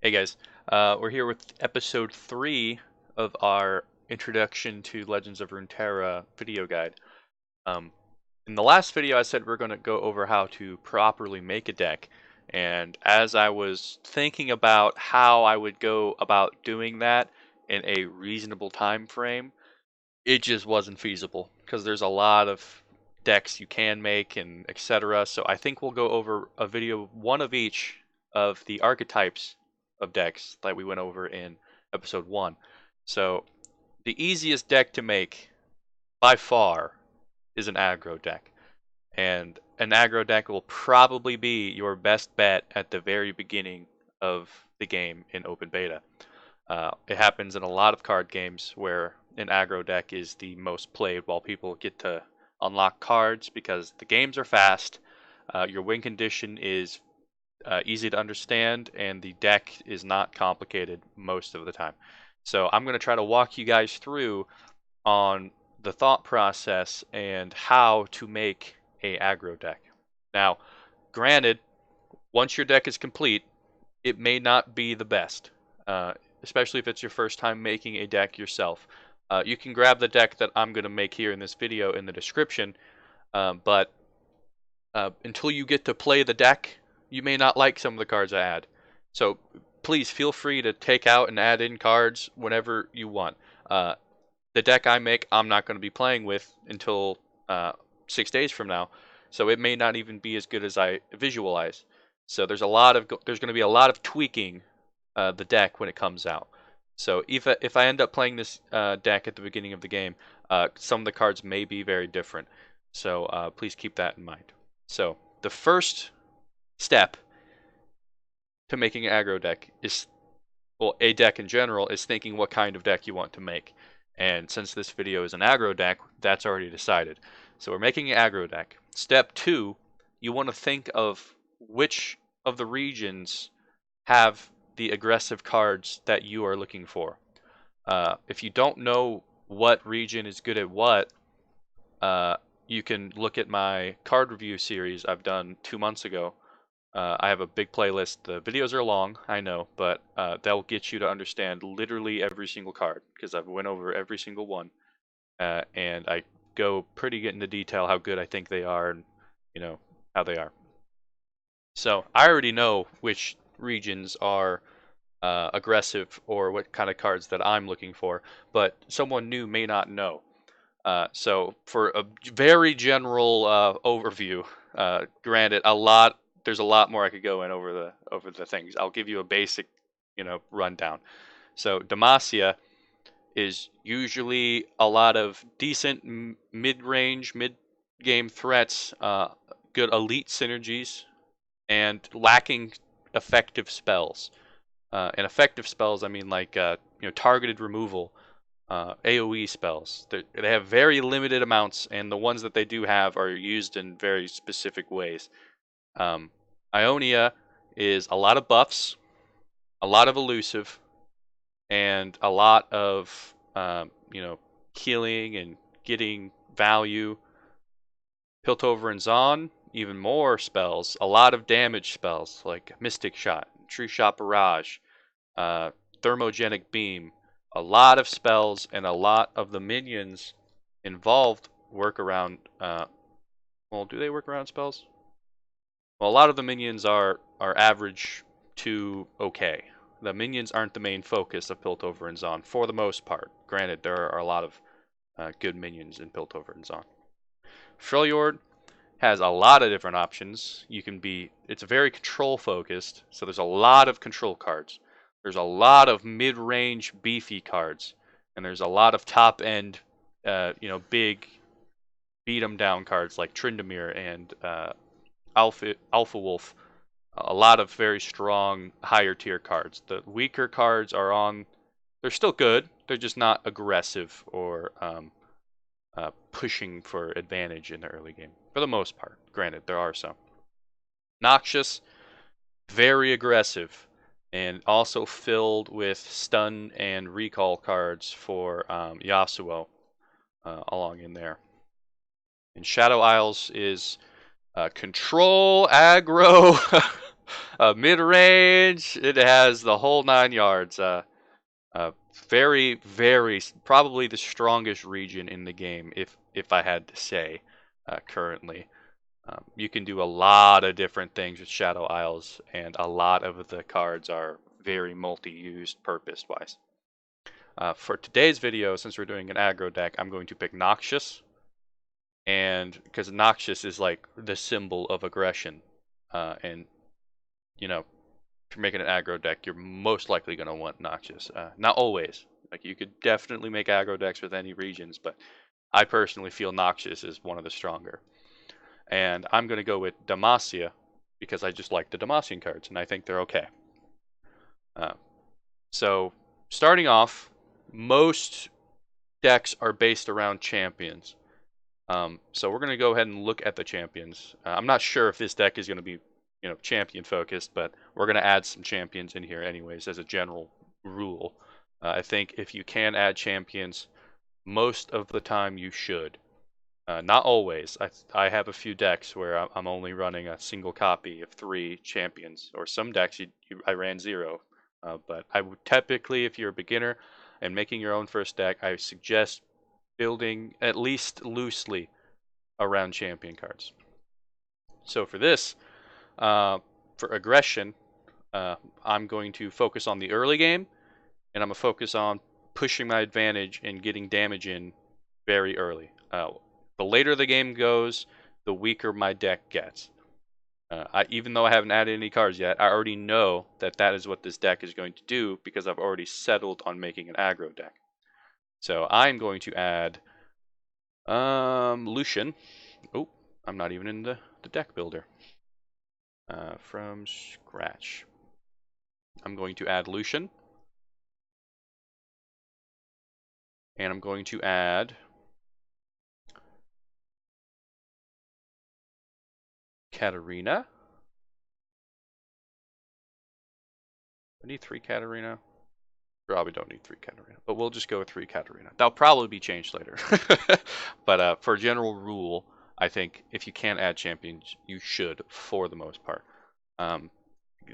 Hey guys, we're here with episode 3 of our Introduction to Legends of Runeterra video guide. Um, in the last video I said we're going to go over how to properly make a deck, and as I was thinking about how I would go about doing that in a reasonable time frame, it just wasn't feasible because there's a lot of decks you can make and etc. So I think we'll go over a video, one of each of the archetypes of decks that we went over in episode 1. So the easiest deck to make by far is an aggro deck. And an aggro deck will probably be your best bet at the very beginning of the game in open beta. It happens in a lot of card games where an aggro deck is the most played while people get to unlock cards because the games are fast, your win condition is easy to understand, and the deck is not complicated most of the time. So I'm going to try to walk you guys through on the thought process and how to make a aggro deck. Now, granted, once your deck is complete, it may not be the best, especially if it's your first time making a deck yourself. You can grab the deck that I'm going to make here in this video in the description, but until you get to play the deck, you may not like some of the cards I add. So please feel free to take out and add in cards whenever you want. The deck I make, I'm not going to be playing with until 6 days from now, so it may not even be as good as I visualize. So there's going to be a lot of tweaking the deck when it comes out. So if I end up playing this deck at the beginning of the game, some of the cards may be very different. So please keep that in mind. So the first step to making an aggro deck is, well, a deck in general is thinking what kind of deck you want to make. And since this video is an aggro deck, that's already decided. So we're making an aggro deck. Step 2, you want to think of which of the regions have the aggressive cards that you are looking for. If you don't know what region is good at what, you can look at my card review series I've done 2 months ago. I have a big playlist. The videos are long, I know, but that will get you to understand literally every single card because I've went over every single one, and I go pretty into detail how good I think they are and how they are. So I already know which regions are aggressive or what kind of cards that I'm looking for, but someone new may not know. So for a very general overview, granted, there's a lot more I could go in over the things. I'll give you a basic, rundown. So Demacia is usually a lot of decent mid-range, mid-game threats, good elite synergies, and lacking effective spells. And effective spells, I mean like targeted removal, AOE spells. They have very limited amounts, and the ones that they do have are used in very specific ways. Ionia is a lot of buffs, a lot of elusive, and a lot of healing and getting value. Piltover and Zon, even more spells, a lot of damage spells like Mystic Shot, True Shot Barrage, Thermogenic Beam. A lot of spells, and a lot of the minions involved work around. Well, do they work around spells? Well, a lot of the minions are average to okay. The minions aren't the main focus of Piltover and Zon for the most part. Granted, there are a lot of good minions in Piltover and Zon. Freljord has a lot of different options. It's very control focused, so there's a lot of control cards. There's a lot of mid-range beefy cards, and there's a lot of top-end, big beat 'em down cards like Tryndamere and Alpha Wolf. A lot of very strong higher tier cards. The weaker cards they're still good. They're just not aggressive or pushing for advantage in the early game for the most part. Granted, there are some. Noxious, very aggressive, and also filled with stun and recall cards for Yasuo along in there. And Shadow Isles is control aggro Mid-range, it has the whole 9 yards. Very, very, probably the strongest region in the game, if I had to say, currently. You can do a lot of different things with Shadow Isles, and a lot of the cards are very multi-used purpose-wise. For today's video, since we're doing an aggro deck, I'm going to pick Noxious, and because Noxious is like the symbol of aggression, and you know, if you're making an aggro deck, you're most likely going to want Noxious. Not always. Like you could definitely make aggro decks with any regions, but I personally feel Noxious is one of the stronger. And I'm going to go with Demacia because I just like the Demacian cards, and I think they're okay. So starting off, most decks are based around champions. So we're going to go ahead and look at the champions. I'm not sure if this deck is going to be, champion focused, but we're going to add some champions in here anyways as a general rule. I think if you can add champions, most of the time you should. Not always. I have a few decks where I'm only running a single copy of 3 champions, or some decks I ran 0. But I would typically, if you're a beginner and making your own first deck, I suggest building at least loosely around champion cards. So for this, for aggression, I'm going to focus on the early game, and I'm going to focus on pushing my advantage and getting damage in very early. The later the game goes, the weaker my deck gets. Even though I haven't added any cards yet, I already know that is what this deck is going to do because I've already settled on making an aggro deck. So I'm going to add Lucian. Oh, I'm not even in the deck builder. From scratch. I'm going to add Lucian. And I'm going to add Katarina. I need 3 Katarina. Probably don't need 3 Katarina, but we'll just go with 3 Katarina. That'll probably be changed later. But for a general rule, I think if you can add champions, you should for the most part.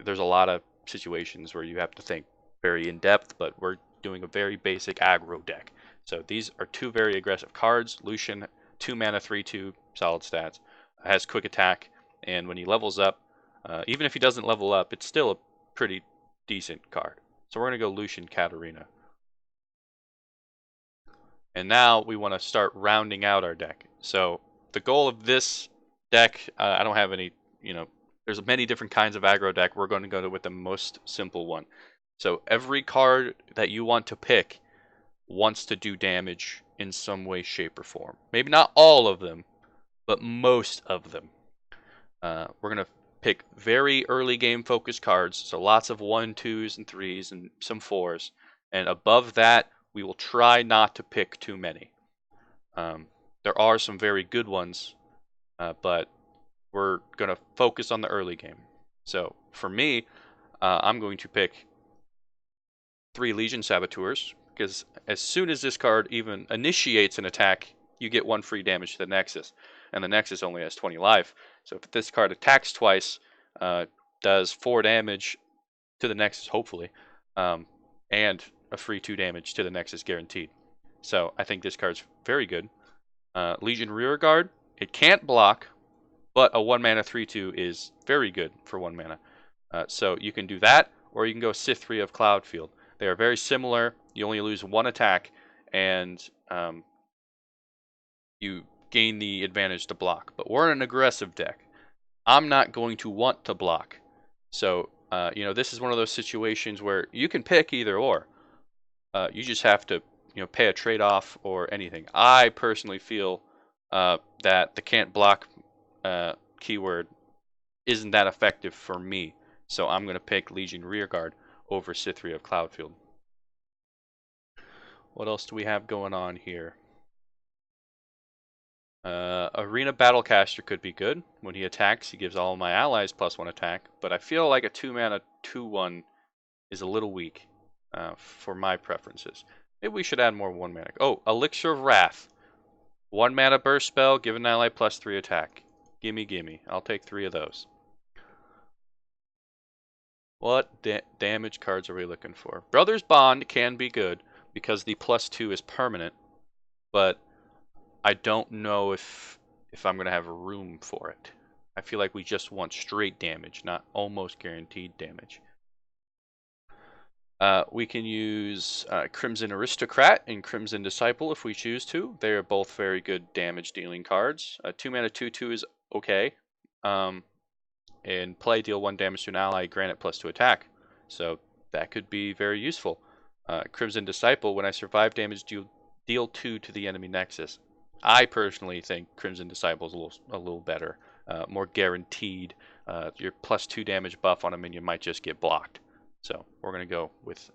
There's a lot of situations where you have to think very in depth, but we're doing a very basic aggro deck. So these are 2 very aggressive cards. Lucian, 2 mana, 3/2, solid stats, has quick attack, and when he levels up, even if he doesn't level up, it's still a pretty decent card. So we're going to go Lucian Katarina. And now we want to start rounding out our deck. So the goal of this deck, I don't have any, there's many different kinds of aggro deck. We're going to go with the most simple one. So every card that you want to pick wants to do damage in some way, shape, or form. Maybe not all of them, but most of them. We're going to pick very early game focused cards, so lots of 1, 2s, and 3s, and some 4s. And above that, we will try not to pick too many. There are some very good ones, but we're going to focus on the early game. So for me, I'm going to pick 3 Legion Saboteurs, because as soon as this card even initiates an attack, you get 1 free damage to the Nexus, and the Nexus only has 20 life. So if this card attacks twice, does 4 damage to the Nexus, hopefully, and a free 2 damage to the Nexus guaranteed. So I think this card's very good. Legion Rearguard, it can't block, but a 1 mana 3/2 is very good for 1 mana. So you can do that, or you can go Sith 3 of Cloudfield. They are very similar. You only lose 1 attack, and you gain the advantage to block. But we're in an aggressive deck. I'm not going to want to block. So, this is one of those situations where you can pick either or. You just have to, pay a trade-off or anything. I personally feel that the can't block keyword isn't that effective for me. So I'm going to pick Legion Rearguard over Sith 3 of Cloudfield. What else do we have going on here? Arena Battlecaster could be good. When he attacks, he gives all my allies +1 attack, but I feel like a 2 mana 2/1 is a little weak for my preferences. Maybe we should add more 1 mana. Oh, Elixir of Wrath. 1 mana burst spell, give an ally +3 attack. Gimme, gimme. I'll take 3 of those. What damage cards are we looking for? Brother's Bond can be good because the +2 is permanent, but I don't know if I'm going to have room for it. I feel like we just want straight damage, not almost guaranteed damage. We can use Crimson Aristocrat and Crimson Disciple if we choose to. They are both very good damage dealing cards. 2 mana 2/2 is okay. In play, deal 1 damage to an ally, grant it +2 attack. So that could be very useful. Crimson Disciple, when I survive damage, deal 2 to the enemy nexus. I personally think Crimson Disciple is a little better, more guaranteed. Your +2 damage buff on a minion might just get blocked. So we're going to go with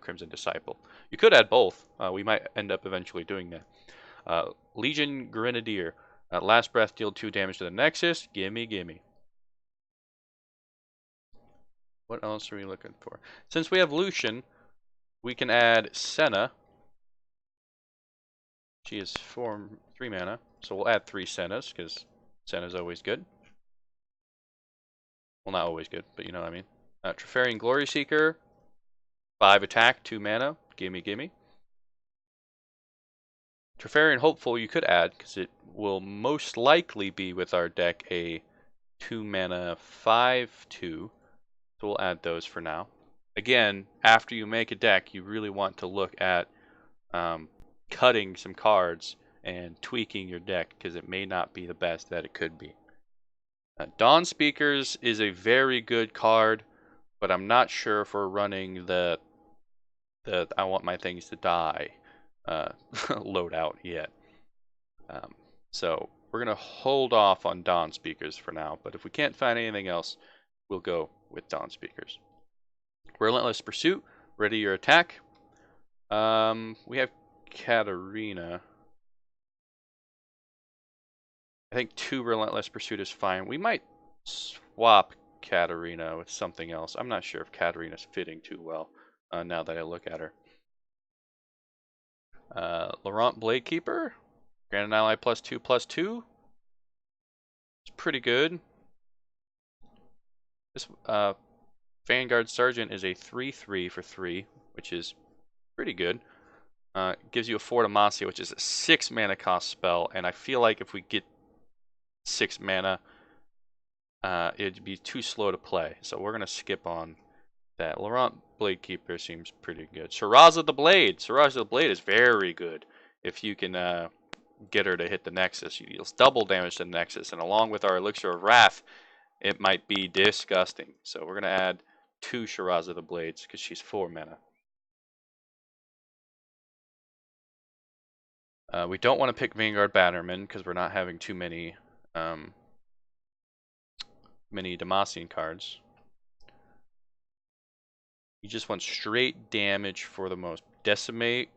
Crimson Disciple. You could add both. We might end up eventually doing that. Legion Grenadier. Last breath, deal 2 damage to the Nexus. Gimme, gimme. What else are we looking for? Since we have Lucian, we can add Senna. She is 3 mana, so we'll add 3 Sennas, because Senna's always good. Well, not always good, but you know what I mean. Treferian Glory Seeker, 5 attack, 2 mana. Gimme, gimme. Treferian Hopeful you could add, because it will most likely be with our deck a 2 mana 5/2. So we'll add those for now. Again, after you make a deck, you really want to look at cutting some cards and tweaking your deck, because it may not be the best that it could be. Dawn Speakers is a very good card, but I'm not sure if we're running the I want my things to die loadout yet. So we're going to hold off on Dawn Speakers for now, but if we can't find anything else, we'll go with Dawn Speakers. Relentless Pursuit, ready your attack. We have Katarina. I think 2 Relentless Pursuit is fine. We might swap Katarina with something else. I'm not sure if Katarina's fitting too well now that I look at her. Laurent Bladekeeper, grant an ally +2/+2. It's pretty good. This Vanguard Sergeant is a 3/3 for 3, which is pretty good. Gives you a 4 Demacia, which is a 6 mana cost spell, and I feel like if we get 6 mana, it'd be too slow to play. So we're going to skip on that. Laurent Bladekeeper seems pretty good. Shiraza the Blade. Shiraza the Blade is very good. If you can get her to hit the Nexus, you deal double damage to the Nexus, and along with our Elixir of Wrath, it might be disgusting. So we're going to add 2 Shiraza the Blades, because she's 4 mana. We don't want to pick Vanguard Bannerman, because we're not having too many Demacian cards. You just want straight damage for the most. Decimate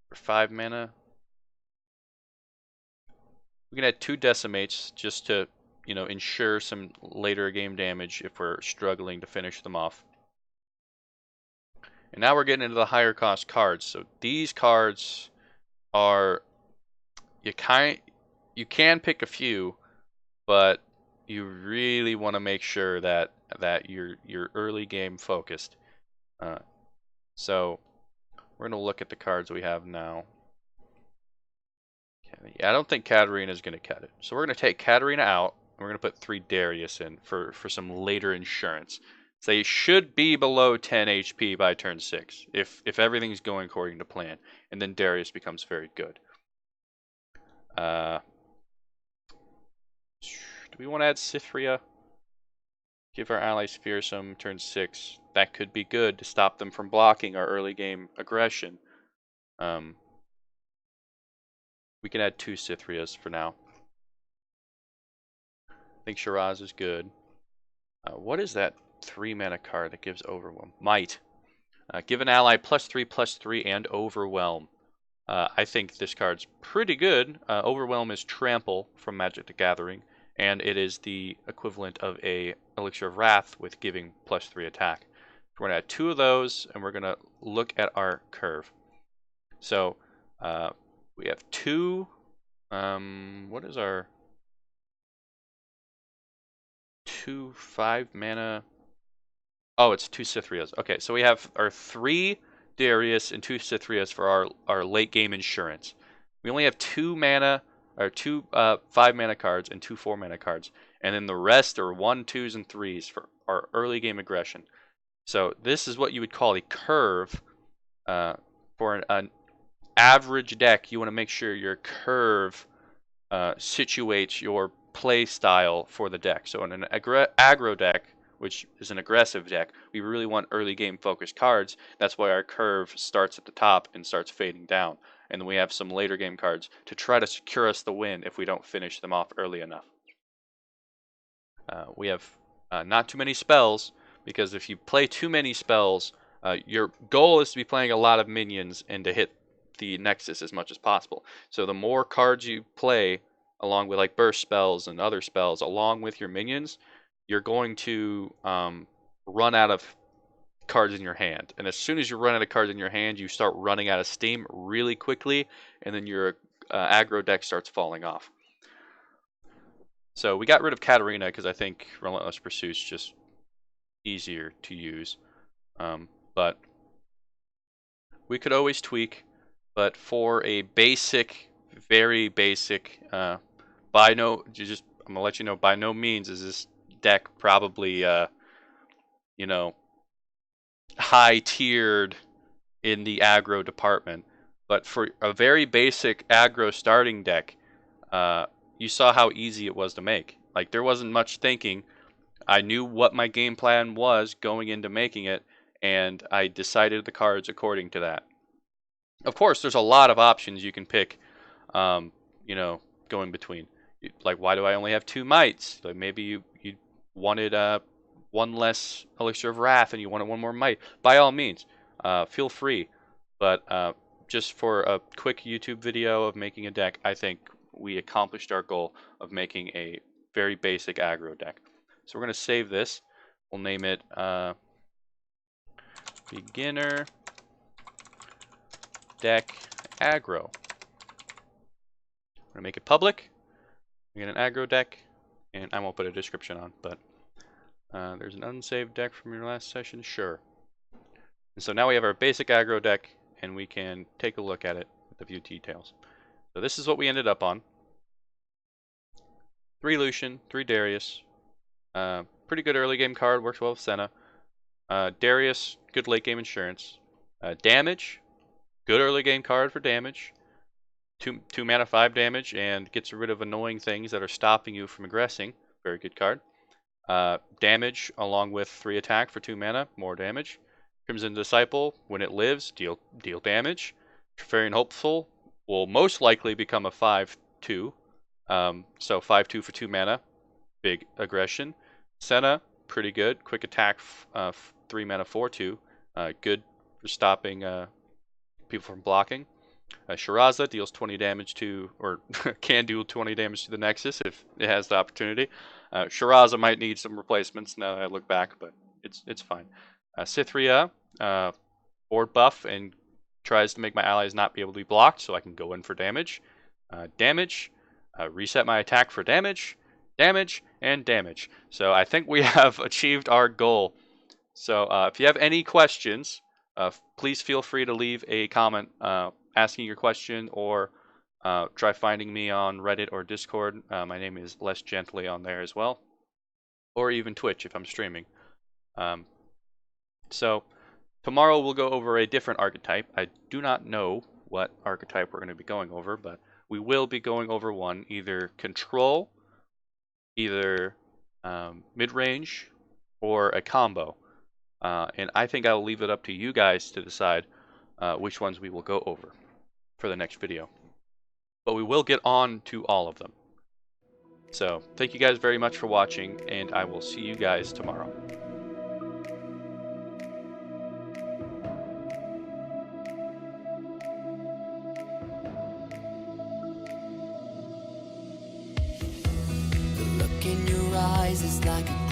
for 5 mana. We can add 2 Decimates just to, ensure some later game damage if we're struggling to finish them off. And now we're getting into the higher cost cards. So these cards are, you can pick a few, but you really want to make sure that you're early game focused. So we're going to look at the cards we have now. Yeah, I don't think Katarina is going to cut it. So we're going to take Katarina out, and we're going to put 3 Darius in for some later insurance. So they should be below 10 HP by turn 6, if everything's going according to plan. And then Darius becomes very good. Do we want to add Cythria? Give our allies Fearsome turn 6. That could be good to stop them from blocking our early game aggression. We can add 2 Cythrias for now. I think Shiraz is good. What is that 3 mana card that gives Overwhelm? Might. Give an ally +3/+3 and Overwhelm. I think this card's pretty good. Overwhelm is Trample from Magic the Gathering, and it is the equivalent of a Elixir of Wrath with giving +3 attack. We're going to add 2 of those, and we're going to look at our curve. So we have 2. What is our 2 5 mana Oh, it's 2 Cythrias. Okay, so we have our 3 Darius and 2 Cythrias for our late game insurance. We only have 2 mana, or 2 5 mana cards and 2 4 mana cards. And then the rest are 1, 2s, and 3s for our early game aggression. So this is what you would call a curve. For an average deck, you want to make sure your curve situates your play style for the deck. So in an aggro deck, which is an aggressive deck, we really want early game focused cards. That's why our curve starts at the top and starts fading down. And then we have some later game cards to try to secure us the win if we don't finish them off early enough. We have not too many spells, because if you play too many spells, your goal is to be playing a lot of minions and to hit the Nexus as much as possible. So the more cards you play, along with like burst spells and other spells, along with your minions, you're going to run out of cards in your hand. And as soon as you run out of cards in your hand, you start running out of steam really quickly, and then your aggro deck starts falling off. So we got rid of Katarina because I think Relentless Pursuit's just easier to use. But we could always tweak. But for a basic, very basic, I'm gonna let you know, by no means is this deck probably high tiered in the aggro department. But for a very basic aggro starting deck, you saw how easy it was to make. Like, there wasn't much thinking. I knew what my game plan was going into making it, and I decided the cards according to that. Of course, there's a lot of options you can pick, going between. Like, why do I only have 2 mites? Like, maybe you wanted 1 less Elixir of Wrath and you wanted 1 more might. By all means, feel free. But just for a quick YouTube video of making a deck, I think we accomplished our goal of making a very basic aggro deck. So we're going to save this. We'll name it Beginner Deck Aggro. I'm going to make it public. We get an aggro deck, and I won't put a description on, but there's an unsaved deck from your last session, sure. And so now we have our basic aggro deck, and we can take a look at it with a few details. So this is what we ended up on. 3 Lucian, 3 Darius. Pretty good early game card, works well with Senna. Darius, good late game insurance. Damage, good early game card for damage. 2 mana, 5 damage, and gets rid of annoying things that are stopping you from aggressing. Very good card. Damage along with 3 attack for 2 mana, more damage. Crimson Disciple, when it lives, deal damage. Trifarian Hopeful will most likely become a 5/2. So 5/2 for 2 mana, big aggression. Senna, pretty good, quick attack, 3 mana 4/2, good for stopping people from blocking. Shiraza deals 20 damage to, or can do 20 damage to the Nexus if it has the opportunity. Shiraza might need some replacements now that I look back, but it's fine. Cythria, board buff and tries to make my allies not be able to be blocked, so I can go in for damage. Reset my attack for damage, and damage. So I think we have achieved our goal. So if you have any questions, please feel free to leave a comment asking your question, or try finding me on Reddit or Discord. My name is Lessgently on there as well, or even Twitch if I'm streaming. So tomorrow we'll go over a different archetype. I do not know what archetype we're going to be going over, but we will be going over one, either control, either mid-range, or a combo. And I think I'll leave it up to you guys to decide which ones we will go over for the next video. But we will get on to all of them. So thank you guys very much for watching, and I will see you guys tomorrow. The look in your eyes is like a